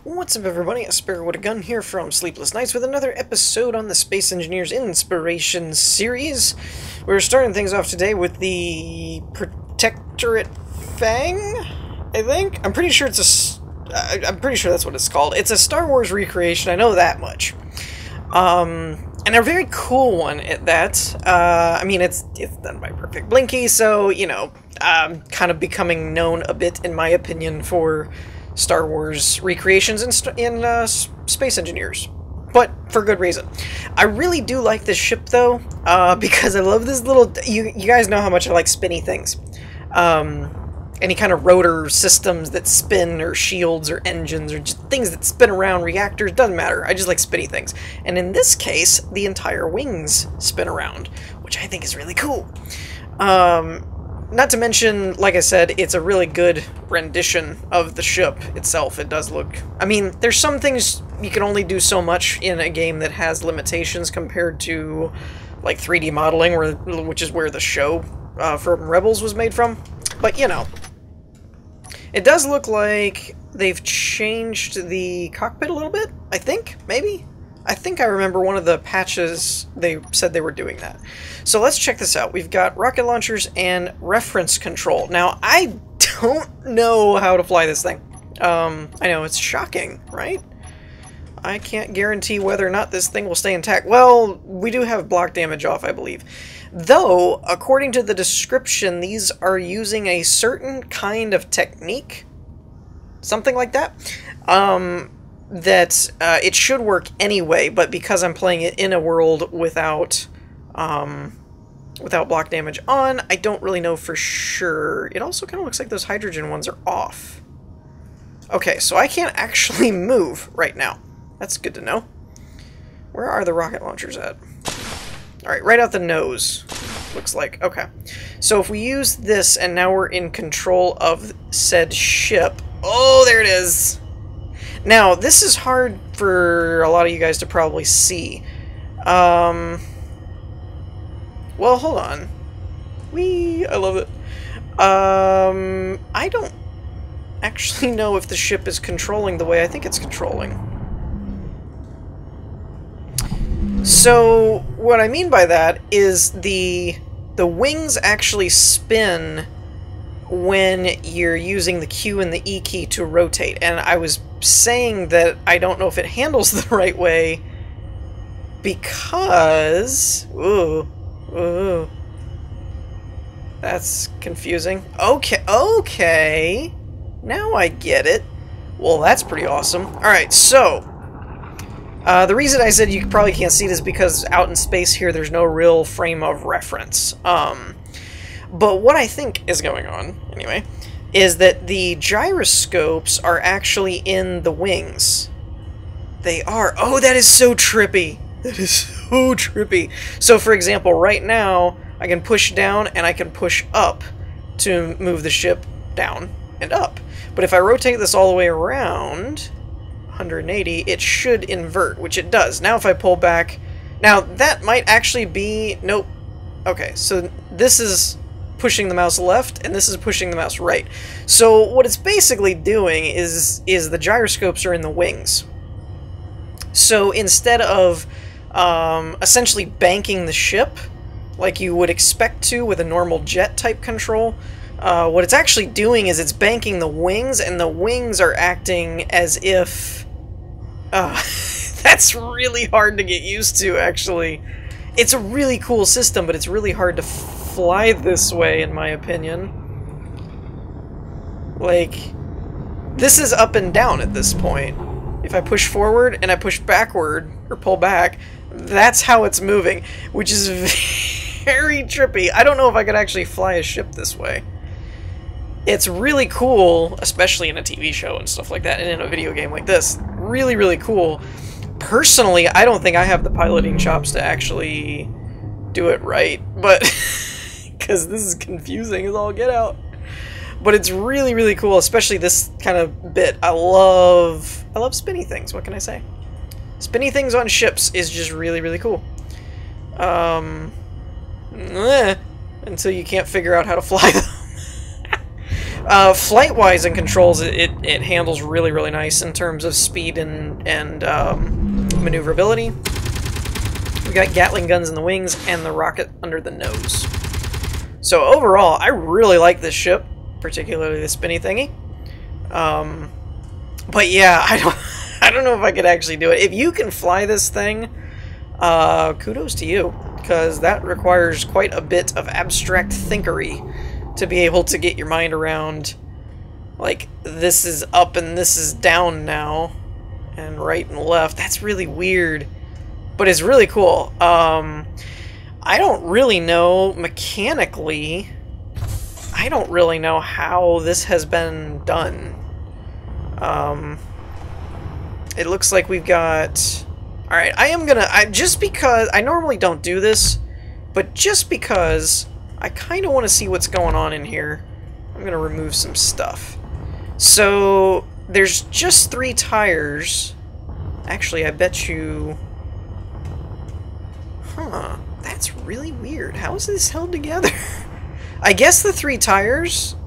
What's up, everybody? A Sparrow with a Gun here from Sleepless Nights with another episode on the Space Engineers Inspiration series. We're starting things off today with the Protectorate Fang, I think? I'm pretty sure it's I'm pretty sure that's what it's called. It's a Star Wars recreation, I know that much. And a very cool one at that. I mean, it's done by Perfect Blinky, so, you know, kind of becoming known a bit, in my opinion, for Star Wars recreations in Space Engineers. But for good reason. I really do like this ship, though, because I love this little... You guys know how much I like spinny things. Any kind of rotor systems that spin, or shields, or engines, or just things that spin around, reactors, doesn't matter. I just like spinny things. And in this case, the entire wings spin around, which I think is really cool. Not to mention, like I said, it's a really good rendition of the ship itself. It does look... I mean, there's some things you can only do so much in a game that has limitations compared to, like, 3D modeling, which is where the show from Rebels was made from. But, you know, it does look like they've changed the cockpit a little bit, I think, maybe? I think I remember one of the patches, they said they were doing that. So let's check this out. We've got rocket launchers and reference control. Now, I don't know how to fly this thing. I know, it's shocking, right? I can't guarantee whether or not this thing will stay intact. Well, we do have block damage off, I believe. Though, according to the description, these are using a certain kind of technique. Something like that. That it should work anyway, but because I'm playing it in a world without block damage on, I don't really know for sure. It also kind of looks like those hydrogen ones are off. Okay, so I can't actually move right now. That's good to know. Where are the rocket launchers at? Alright, right out the nose. Looks like. Okay. So if we use this, and now we're in control of said ship. Oh, there it is! Now, this is hard for a lot of you guys to probably see. Well, hold on. I love it. I don't actually know if the ship is controlling the way I think it's controlling. So, what I mean by that is the wings actually spin when you're using the Q and the E key to rotate, and I was saying that I don't know if it handles the right way because... Ooh. That's confusing. Okay. Now I get it. Well, that's pretty awesome. Alright, so... the reason I said you probably can't see it is because out in space here there's no real frame of reference. But what I think is going on, anyway, is that the gyroscopes are actually in the wings. They are. Oh, that is so trippy. That is so trippy. So, for example, right now, I can push down and I can push up to move the ship down and up. But if I rotate this all the way around... 180, it should invert, which it does. Now if I pull back... Now, that might actually be... Nope. Okay, so this is pushing the mouse left, and this is pushing the mouse right. So what it's basically doing is the gyroscopes are in the wings. So instead of essentially banking the ship, like you would expect to with a normal jet-type control, what it's actually doing is it's banking the wings, and the wings are acting as if... that's really hard to get used to, actually. It's a really cool system, but it's really hard to fly this way, in my opinion. Like, this is up and down at this point. If I push forward and I push backward, or pull back, that's how it's moving, which is very trippy. I don't know if I could actually fly a ship this way. It's really cool, especially in a TV show and stuff like that, and in a video game like this. Really, really cool. Personally, I don't think I have the piloting chops to actually do it right, but... because this is confusing as all get out. But it's really, really cool, especially this kind of bit. I love spinny things, what can I say? Spinny things on ships is just really, really cool. Until you can't figure out how to fly them. Flight-wise and controls, it handles really, really nice in terms of speed and maneuverability. We got Gatling guns in the wings and the rocket under the nose. So overall, I really like this ship, particularly the spinny thingy. But yeah, I don't know if I could actually do it. If you can fly this thing, kudos to you, because that requires quite a bit of abstract thinkery to be able to get your mind around, like, this is up and this is down now, and right and left. That's really weird, but it's really cool. I don't really know mechanically. I don't really know how this has been done. It looks like we've got... Alright, just because... I normally don't do this, but just because I kind of want to see what's going on in here, I'm going to remove some stuff. So, there's just 3 tires. Actually, I bet you... Huh, that's really weird. How is this held together? I guess the 3 tires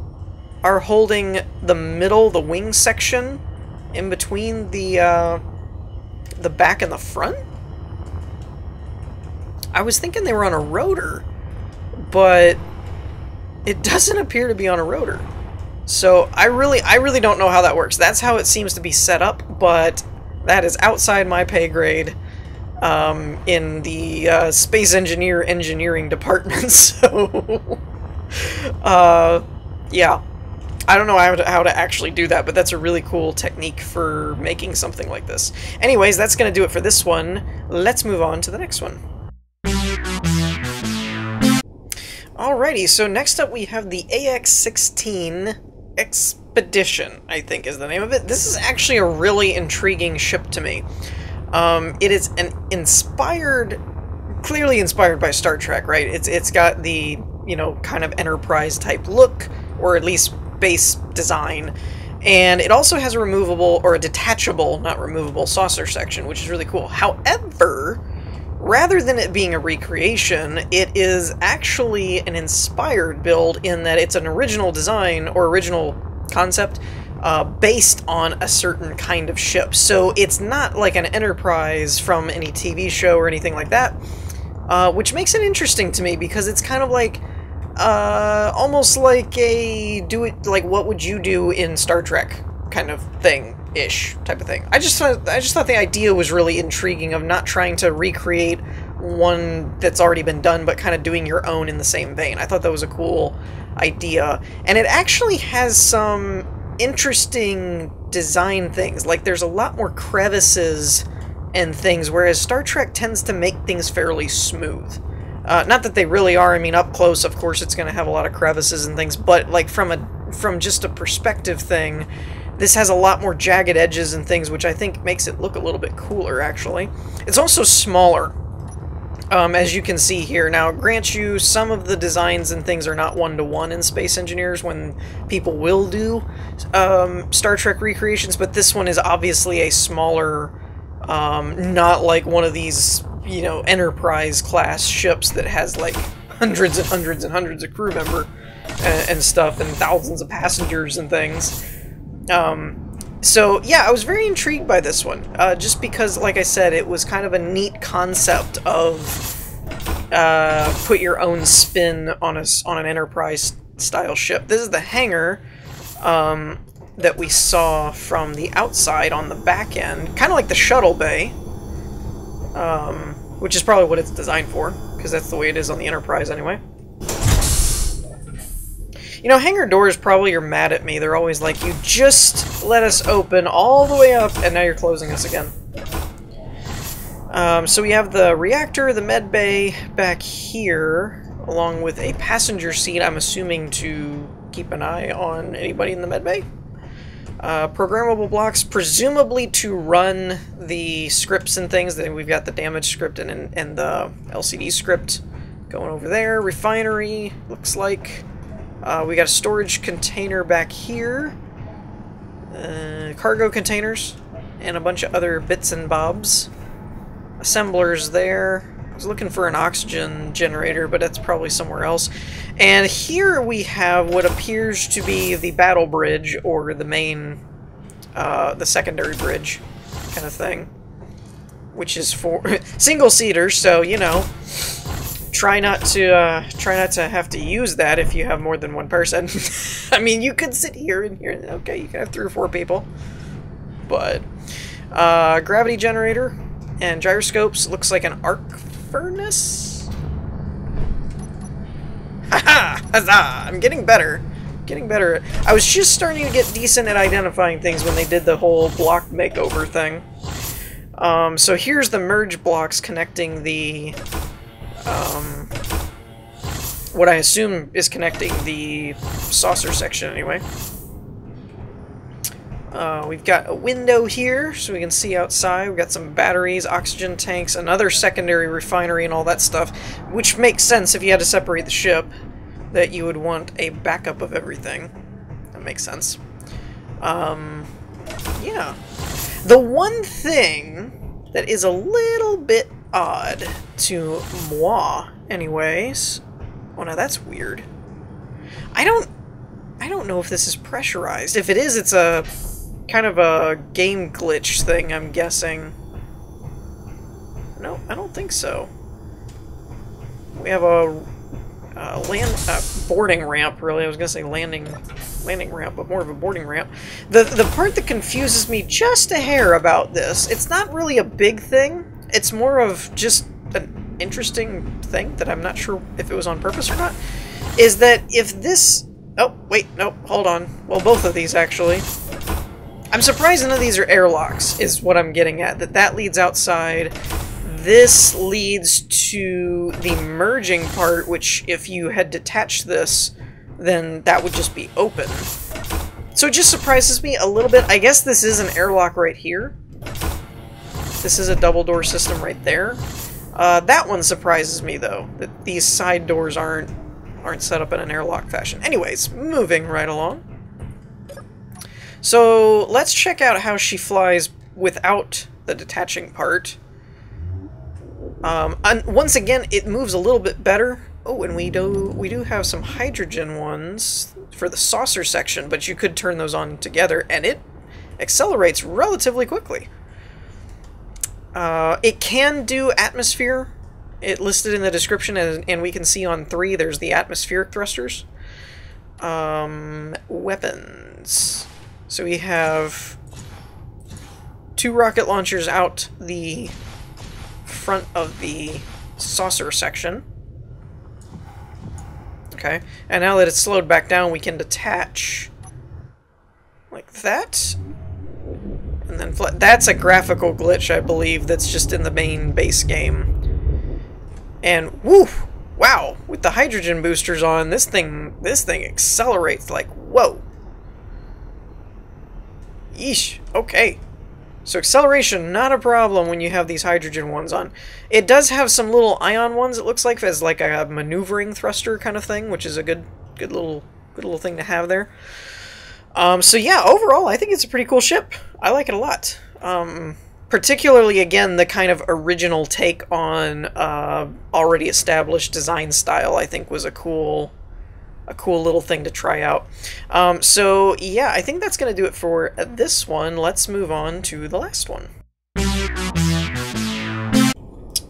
are holding the middle, the wing section, in between the back and the front? I was thinking they were on a rotor, but it doesn't appear to be on a rotor. So I really don't know how that works. That's how it seems to be set up, but that is outside my pay grade in the space engineering department. So yeah. I don't know how to actually do that, but that's a really cool technique for making something like this. Anyways, that's going to do it for this one. Let's move on to the next one. Alrighty, so next up we have the AX-16 Expedition, I think is the name of it. This is actually a really intriguing ship to me. It is clearly inspired by Star Trek, right? It's got the, you know, kind of Enterprise type look, or at least base design, and it also has a removable, or a detachable, not removable, saucer section, which is really cool. However, rather than it being a recreation, it is actually an inspired build in that it's an original design, or original concept, based on a certain kind of ship. So it's not like an Enterprise from any TV show or anything like that, which makes it interesting to me, because it's kind of like almost like a what would you do in Star Trek kind of thing-ish type of thing. I just thought the idea was really intriguing, of not trying to recreate one that's already been done, but kind of doing your own in the same vein. I thought that was a cool idea, and it actually has some interesting design things. Like, there's a lot more crevices and things, whereas Star Trek tends to make things fairly smooth. Not that they really are. I mean, up close, of course, it's going to have a lot of crevices and things, but like from just a perspective thing, this has a lot more jagged edges and things, which I think makes it look a little bit cooler, actually. It's also smaller, as you can see here. Now, grant you, some of the designs and things are not one-to-one in Space Engineers when people will do Star Trek recreations, but this one is obviously a smaller, not like one of these, you know, Enterprise class ships that has like hundreds and hundreds and hundreds of crew member and stuff, and thousands of passengers and things. So yeah, I was very intrigued by this one, just because, like I said, it was kind of a neat concept of put your own spin on an Enterprise style ship. This is the hangar that we saw from the outside on the back end, kind of like the shuttle bay. Which is probably what it's designed for, because that's the way it is on the Enterprise anyway. You know, hangar doors probably are mad at me. They're always like, you just let us open all the way up, and now you're closing us again. So we have the reactor, the med bay back here, along with a passenger seat, I'm assuming to keep an eye on anybody in the med bay. Programmable blocks, presumably to run the scripts and things. Then we've got the damage script and the LCD script going over there. Refinery, looks like. We got a storage container back here. Cargo containers, and a bunch of other bits and bobs. Assemblers there. was looking for an oxygen generator, but that's probably somewhere else. And here we have what appears to be the battle bridge, or the main, the secondary bridge kind of thing. Which is for single-seater, so, you know, try not to have to use that if you have more than one person. I mean, you could sit here and here, okay, you can have 3 or 4 people. But, gravity generator and gyroscopes, looks like an arc furnace? Haha! Huzzah! I'm getting better. Getting better. I was just starting to get decent at identifying things when they did the whole block makeover thing. So here's the merge blocks connecting the, what I assume is connecting the saucer section anyway. We've got a window here so we can see outside. We've got some batteries, oxygen tanks, another secondary refinery and all that stuff, which makes sense if you had to separate the ship, that you would want a backup of everything. That makes sense. Yeah. The one thing that is a little bit odd to moi, anyways... Oh, now that's weird. I don't know if this is pressurized. If it is, it's a kind of a game glitch thing, I'm guessing. No, I don't think so. We have a boarding ramp, really. I was gonna say landing ramp, but more of a boarding ramp. The part that confuses me just a hair about this, it's not really a big thing. It's more of just an interesting thing that I'm not sure if it was on purpose or not, is that if this... Oh, wait, no, hold on. Well, both of these, actually. I'm surprised none of these are airlocks, is what I'm getting at. That leads outside. This leads to the merging part, which if you had detached this, then that would just be open. So it just surprises me a little bit. I guess this is an airlock right here. This is a double door system right there. That one surprises me, though, that these side doors aren't set up in an airlock fashion. Anyways, moving right along. So let's check out how she flies without the detaching part. And once again, it moves a little bit better. Oh, and we do have some hydrogen ones for the saucer section, but you could turn those on together, and it accelerates relatively quickly. It can do atmosphere. It listed in the description, and we can see on 3 there's the atmospheric thrusters. Weapons. So we have 2 rocket launchers out the front of the saucer section. Okay, and now that it's slowed back down, we can detach like that. And then that's a graphical glitch, I believe, that's just in the main base game. And woo! Wow! With the hydrogen boosters on, this thing accelerates like whoa. Yeesh. Okay. So acceleration, not a problem when you have these hydrogen ones on. It does have some little ion ones, it looks like, as like a maneuvering thruster kind of thing, which is a good little thing to have there. So yeah, overall, I think it's a pretty cool ship. I like it a lot. Particularly, again, the kind of original take on already established design style, I think was a cool little thing to try out. So yeah, I think that's going to do it for this one. Let's move on to the last one.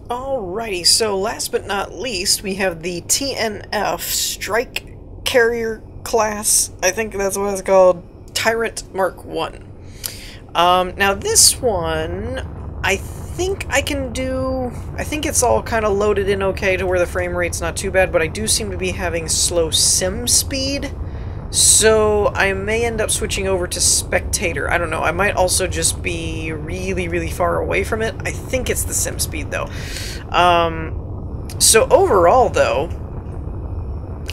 Alrighty, so last but not least, we have the TNF Strike Carrier Class, I think that's what it's called, Tyrant Mark 1. Now this one, I think I can do... I think it's all kind of loaded in okay to where the frame rate's not too bad, but I do seem to be having slow sim speed, so I may end up switching over to Spectator. I don't know, I might also just be really far away from it. I think it's the sim speed, though. So overall, though,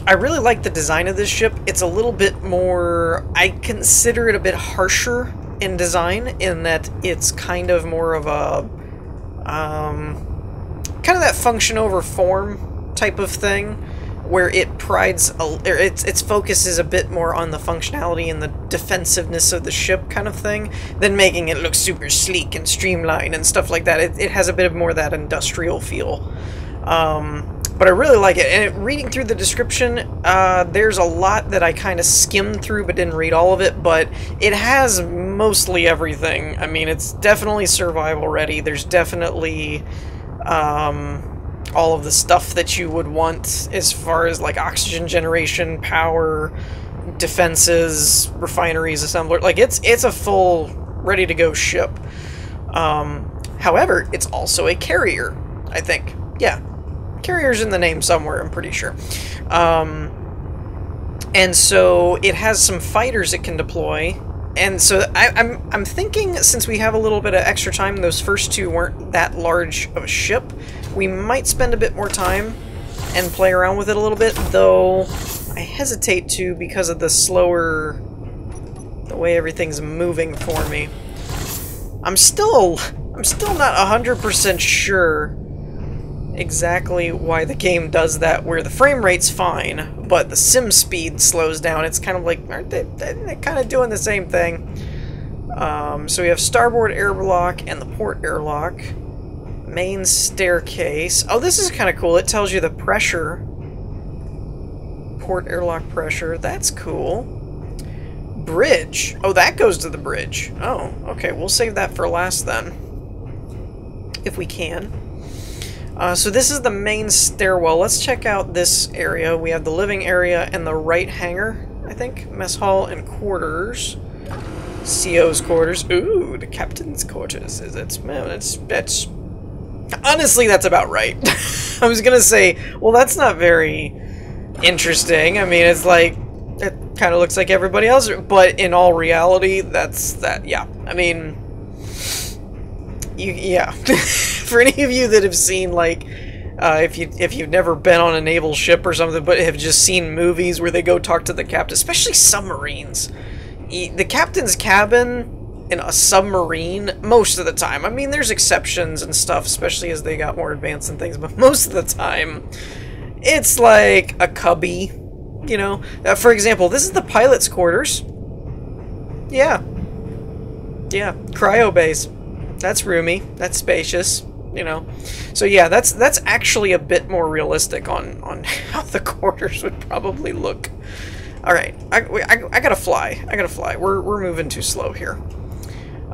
I really like the design of this ship. It's a little bit more... I consider it a bit harsher in design, in that it's kind of more of a... kind of that function over form type of thing, where it prides... its focus is a bit more on the functionality and the defensiveness of the ship kind of thing, than making it look super sleek and streamlined and stuff like that. It has a bit of more of that industrial feel. But I really like it, and reading through the description, there's a lot that I kind of skimmed through but didn't read all of it, but it has mostly everything. I mean, it's definitely survival ready. There's definitely all of the stuff that you would want as far as like oxygen generation, power, defenses, refineries, assembler. Like it's a full ready to go ship. However, it's also a carrier, I think. Yeah. Carrier's in the name somewhere, I'm pretty sure. And so it has some fighters it can deploy. And so I'm thinking, since we have a little bit of extra time, those first two weren't that large of a ship, we might spend a bit more time and play around with it a little bit, though I hesitate to because of the way everything's moving for me. I'm still not 100% sure exactly why the game does that, where the frame rate's fine, but the sim speed slows down. It's kind of like, aren't they kind of doing the same thing? So we have starboard airlock and the port airlock. Main staircase. Oh, this is kind of cool. It tells you the pressure. Port airlock pressure. That's cool. Bridge. Oh, that goes to the bridge. Oh, okay. We'll save that for last then, if we can. So this is the main stairwell. Let's check out this area. We have the living area and the right hangar, I think. Mess hall and quarters. CO's quarters. Ooh, the captain's quarters. That's honestly, that's about right. I was gonna say, well, that's not very interesting. I mean, it's like, it kind of looks like everybody else, but in all reality, that's that. Yeah, I mean, yeah. For any of you that have seen, like, if you've never been on a naval ship or something, but have just seen movies where they go talk to the captain, especially submarines, the captain's cabin in a submarine, most of the time, I mean, there's exceptions and stuff, especially as they got more advanced and things, but most of the time, it's like a cubby, you know? For example, this is the pilot's quarters. Yeah. Yeah, cryo base. That's roomy. That's spacious, you know? So yeah, that's actually a bit more realistic on how the quarters would probably look. Alright, I gotta fly. I gotta fly. We're moving too slow here.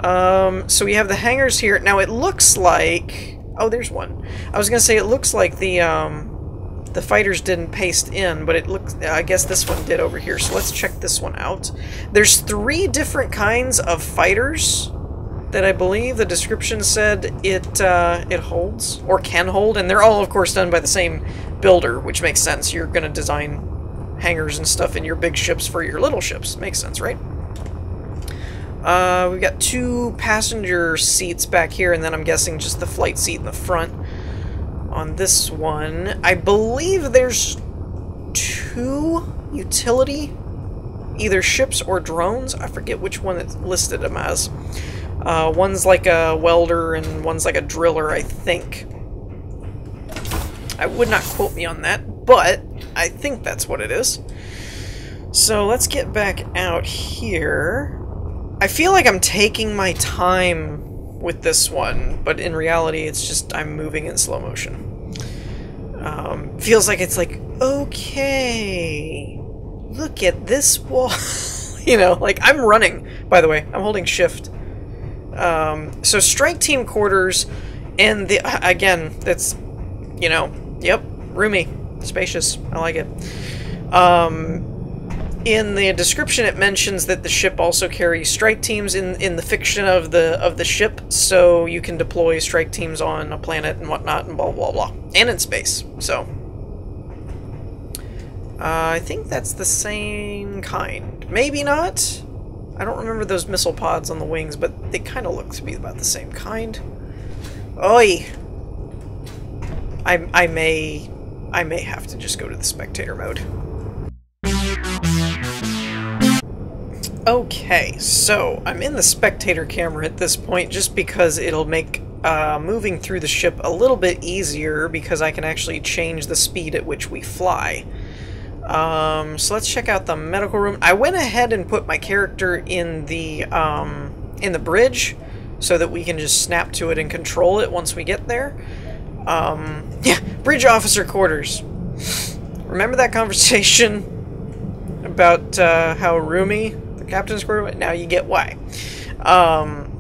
So we have the hangars here. Now it looks like... Oh, there's one. I was gonna say it looks like the fighters didn't paste in, but it looks... I guess this one did over here. So let's check this one out. There's 3 different kinds of fighters that I believe the description said it holds, or can hold, and they're all, of course, done by the same builder, which makes sense. You're gonna design hangars and stuff in your big ships for your little ships. Makes sense, right? We've got 2 passenger seats back here, and then I'm guessing just the flight seat in the front on this one. I believe there's 2 utility, either ships or drones. I forget which one it listed them as. One's like a welder, and one's like a driller, I think. I would not quote me on that, but I think that's what it is. So let's get back out here. I feel like I'm taking my time with this one, but in reality it's just I'm moving in slow motion. Feels like it's like, okay, look at this wall. You know, like I'm running, by the way, I'm holding shift. So strike team quarters, and again, that's, you know, yep, roomy, spacious, I like it. In the description, it mentions that the ship also carries strike teams in the fiction of the ship, so you can deploy strike teams on a planet and whatnot, and blah blah blah, and in space. So I think that's the same kind. Maybe not. I don't remember those missile pods on the wings, but they kind of look to be about the same kind. Oi! I may have to just go to the spectator mode. Okay, so I'm in the spectator camera at this point just because it'll make moving through the ship a little bit easier, because I can actually change the speed at which we fly. So let's check out the medical room. I went ahead and put my character in the bridge so that we can just snap to it and control it once we get there. Yeah, bridge officer quarters. Remember that conversation about how roomy the captain's quarters was? Now you get why.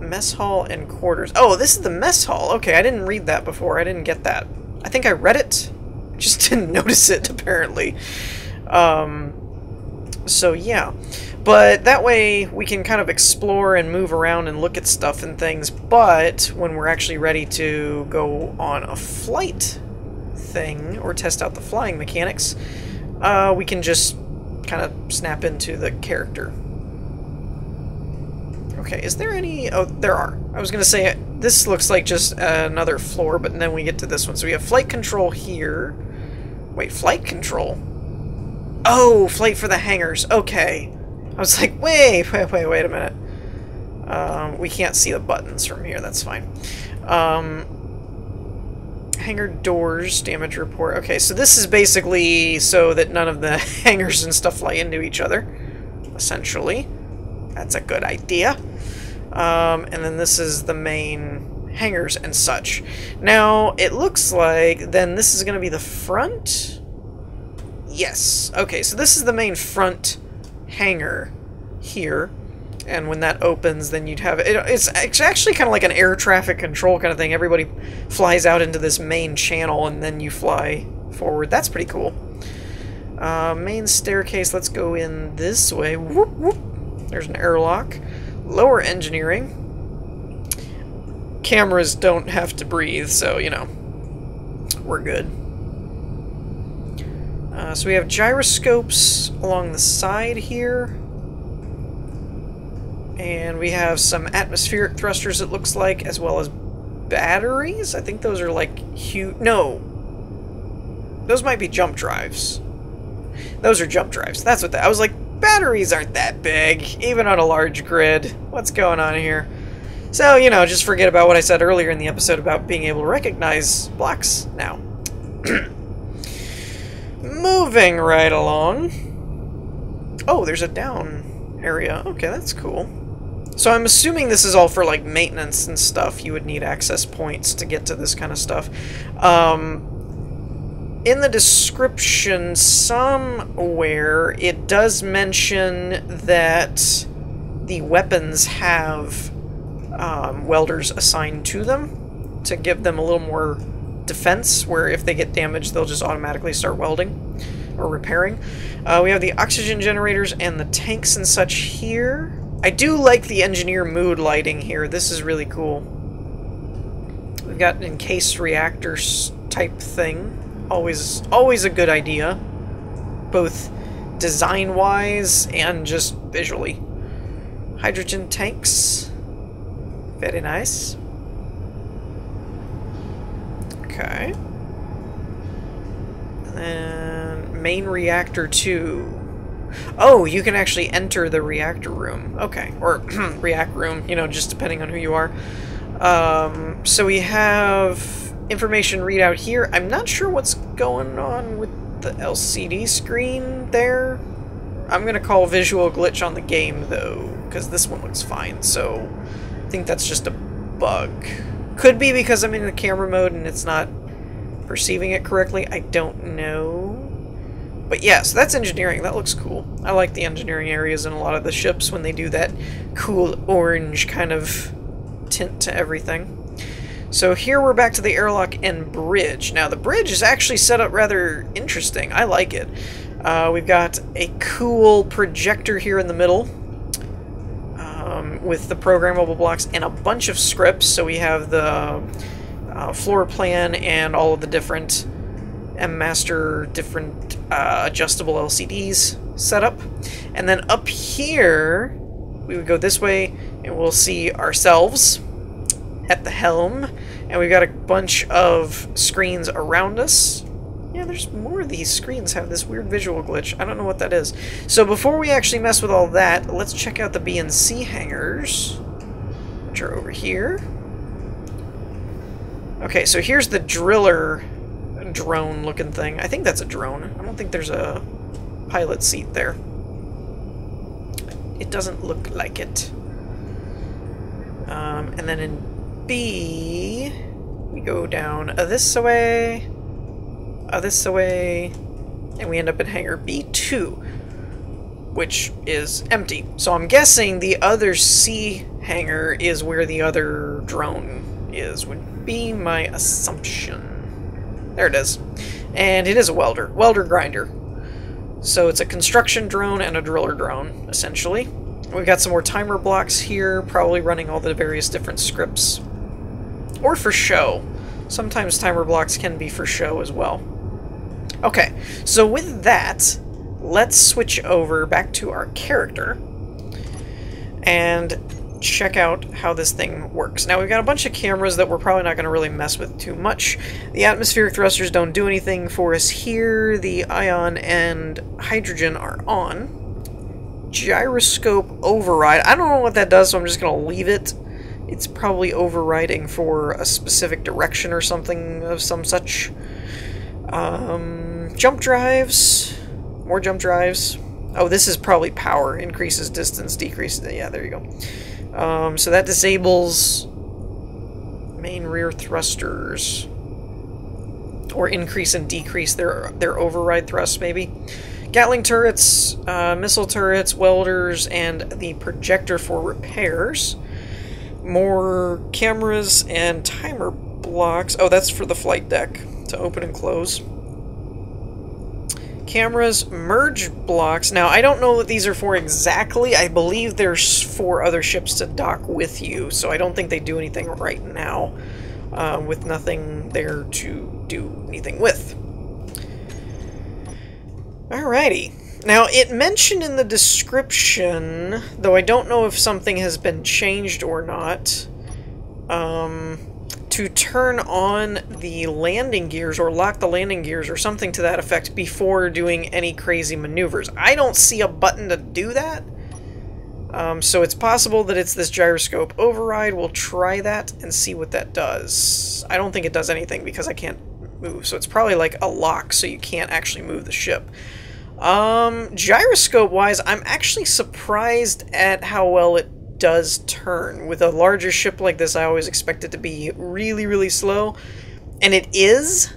Mess hall and quarters. Oh, this is the mess hall. Okay, I didn't read that before. I didn't get that. I think I read it. I just didn't notice it, apparently. So yeah. But that way we can kind of explore and move around and look at stuff and things, but when we're actually ready to go on a flight thing or test out the flying mechanics, we can just kind of snap into the character. Okay, is there any... Oh, there are. I was going to say, this looks like just another floor, but then we get to this one. So we have flight control here. Wait, flight control? Oh, flight for the hangars. Okay. I was like, wait a minute. We can't see the buttons from here, that's fine. Hangar doors, damage report. Okay, so this is basically so that none of the hangars and stuff fly into each other, essentially. That's a good idea. And then this is the main hangars and such. Now, it looks like then this is going to be the front? Yes. Okay, so this is the main front hangar here, and when that opens, then you'd have it's actually kind of like an air traffic control kind of thing. Everybody flies out into this main channel and then you fly forward. That's pretty cool. Main staircase, let's go in this way. Whoop, whoop. There's an airlock. Lower engineering. Cameras don't have to breathe, so you know, we're good. So we have gyroscopes along the side here. And we have some atmospheric thrusters, it looks like, as well as batteries. I think those are like huge... No. Those might be jump drives. Those are jump drives. That's what I was like, batteries aren't that big, even on a large grid. What's going on here? So, you know, just forget about what I said earlier in the episode about being able to recognize blocks now. Moving right along. Oh, there's a down area. Okay, that's cool. So I'm assuming this is all for like maintenance and stuff. You would need access points to get to this kind of stuff. In the description somewhere, it does mention that the weapons have welders assigned to them to give them a little more defense, where if they get damaged, they'll just automatically start welding or repairing. We have the oxygen generators and the tanks and such here. I do like the engineer mood lighting here. This is really cool. We've got an encased reactors type thing. Always a good idea, both design-wise and just visually. Hydrogen tanks. Very nice. Okay. And then main reactor 2. Oh, you can actually enter the reactor room. Okay. Or react room, you know, just depending on who you are. So we have information readout here. I'm not sure what's going on with the LCD screen there. I'm going to call visual glitch on the game, though, because this one looks fine. So I think that's just a bug. Could be because I'm in the camera mode and it's not perceiving it correctly. I don't know. But yeah, so that's engineering. That looks cool. I like the engineering areas in a lot of the ships when they do that cool orange kind of tint to everything. So here we're back to the airlock and bridge. Now the bridge is actually set up rather interesting. I like it. We've got a cool projector here in the middle with the programmable blocks and a bunch of scripts. So we have the floor plan and all of the different M-Master different adjustable LCDs set up. And then up here, we would go this way and we'll see ourselves at the helm. And we've got a bunch of screens around us. Yeah, there's more of these screens have this weird visual glitch. I don't know what that is. So before we actually mess with all that, let's check out the B and C hangars, which are over here. Okay, so here's the driller drone looking thing. I think that's a drone. I don't think there's a pilot seat there. It doesn't look like it. And then in B, we go down this way, this way, and we end up in hangar B2, which is empty. So I'm guessing the other C hangar is where the other drone is, would be my assumption. There it is. And it is a welder grinder. So it's a construction drone and a driller drone, essentially. We've got some more timer blocks here, probably running all the various different scripts. Or for show. Sometimes timer blocks can be for show as well. Okay, so with that, let's switch over back to our character and check out how this thing works. Now, we've got a bunch of cameras that we're probably not going to really mess with too much. The atmospheric thrusters don't do anything for us here. The ion and hydrogen are on. Gyroscope override. I don't know what that does, so I'm just going to leave it. It's probably overriding for a specific direction or something of some such. Jump drives. More jump drives. Oh, this is probably power. Increases distance, decreases... Yeah, there you go. So that disables main rear thrusters. Or increase and decrease their override thrust, maybe. Gatling turrets, missile turrets, welders, and the projector for repairs. More cameras and timer blocks. Oh, that's for the flight deck to open and close. Cameras, merge blocks. Now, I don't know what these are for exactly. I believe there's 4 other ships to dock with you, so I don't think they do anything right now, with nothing there to do anything with. Alrighty. Now, it mentioned in the description, though I don't know if something has been changed or not, to turn on the landing gears or lock the landing gears or something to that effect before doing any crazy maneuvers. I don't see a button to do that, so it's possible that it's this gyroscope override. We'll try that and see what that does. I don't think it does anything because I can't move, so it's probably like a lock so you can't actually move the ship. Gyroscope-wise, I'm actually surprised at how well it does turn. With a larger ship like this, I always expect it to be really, really slow. And it is,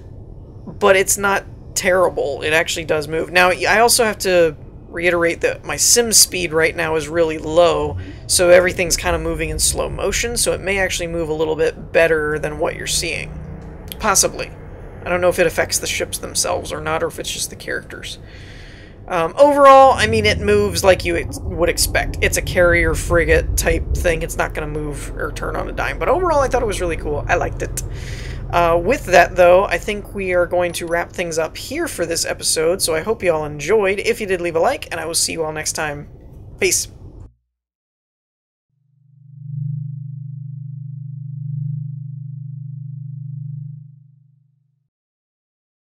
but it's not terrible. It actually does move. Now, I also have to reiterate that my sim speed right now is really low, so everything's kind of moving in slow motion, so it may actually move a little bit better than what you're seeing. Possibly. I don't know if it affects the ships themselves or not, or if it's just the characters. Overall, I mean, it moves like you would expect. It's a carrier frigate type thing. It's not going to move or turn on a dime. But overall, I thought it was really cool. I liked it. With that, though, I think we are going to wrap things up here for this episode. So I hope you all enjoyed. If you did, leave a like, and I will see you all next time. Peace.